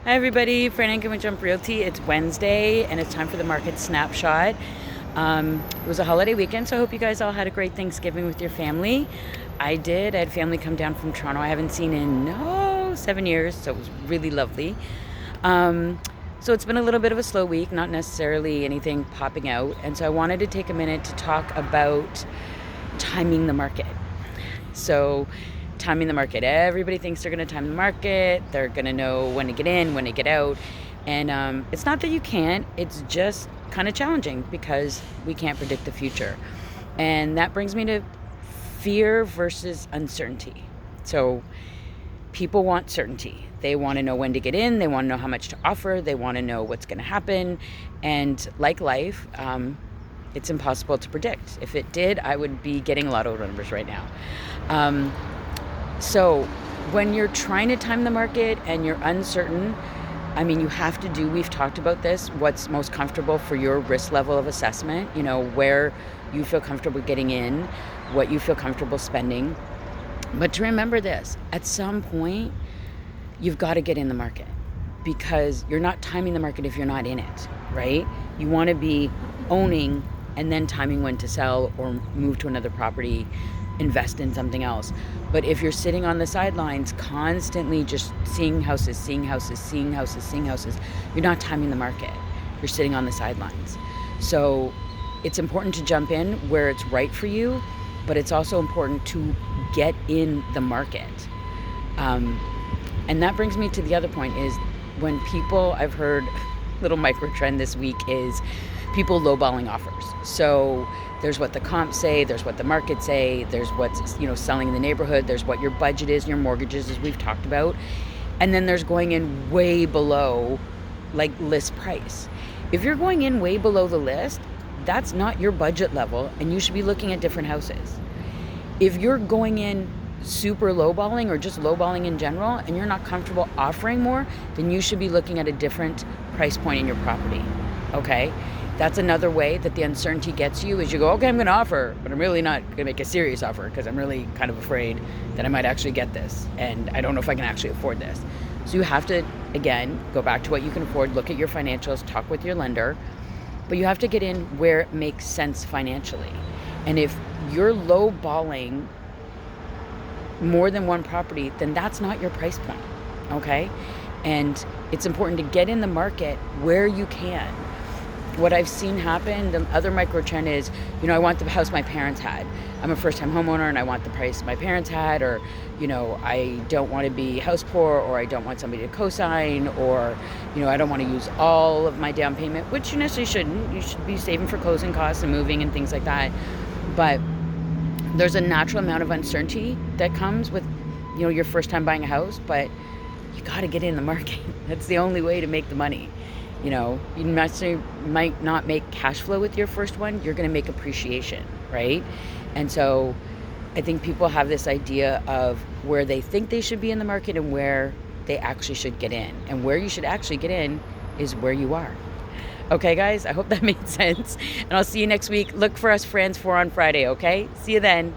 Hi everybody, Fran Income and Jump Realty. It's Wednesday and it's time for the market snapshot. It was a holiday weekend, so I hope you guys all had a great Thanksgiving with your family. I did. I had family come down from Toronto I haven't seen in 7 years, so it was really lovely. So it's been a little bit of a slow week, not necessarily anything popping out, and so I wanted to take a minute to talk about timing the market. So timing the market. Everybody thinks they're going to time the market. They're going to know when to get in, when to get out. And it's not that you can't. It's just kind of challenging because we can't predict the future. And that brings me to fear versus uncertainty. So people want certainty. They want to know when to get in. They want to know how much to offer. They want to know what's going to happen. And like life, it's impossible to predict. If it did, I would be getting lotto numbers right now. So when you're trying to time the market and you're uncertain, you have to do, we've talked about this, what's most comfortable for your risk level of assessment, where you feel comfortable getting in, what you feel comfortable spending. But to remember this, at some point, you've got to get in the market because you're not timing the market if you're not in it, right? You want to be owning and then timing when to sell or move to another property, invest in something else. But if you're sitting on the sidelines constantly just seeing houses, you're not timing the market. You're sitting on the sidelines. So it's important to jump in where it's right for you, but it's also important to get in the market. And that brings me to the other point is when people, I've heard little micro trend this week is people lowballing offers. So there's what the comps say, there's what the market say, there's what's selling in the neighborhood, there's what your budget is, your mortgages, as we've talked about, and then there's going in way below like list price. If you're going in way below the list, that's not your budget level, and you should be looking at different houses. If you're going in super lowballing or just lowballing in general, and you're not comfortable offering more, then you should be looking at a different price point in your property. Okay? That's another way that the uncertainty gets you is you go, okay, I'm going to offer, but I'm really not going to make a serious offer because I'm really kind of afraid that I might actually get this and I don't know if I can actually afford this. So you have to, again, go back to what you can afford, look at your financials, talk with your lender, but you have to get in where it makes sense financially. And if you're lowballing more than one property, then that's not your price point, okay? And it's important to get in the market where you can. What I've seen happen, the other micro trend is, I want the house my parents had. I'm a first time homeowner and I want the price my parents had, or, I don't want to be house poor, or I don't want somebody to co-sign, or, I don't want to use all of my down payment, which you necessarily shouldn't. You should be saving for closing costs and moving and things like that. But there's a natural amount of uncertainty that comes with, your first time buying a house, but you got to get in the market. That's the only way to make the money. You necessarily might not make cash flow with your first one. You're going to make appreciation, right? And so I think people have this idea of where they think they should be in the market and where they actually should get in. And where you should actually get in is where you are. Okay, guys, I hope that made sense. And I'll see you next week. Look for us, Friends 4 on Friday, okay? See you then.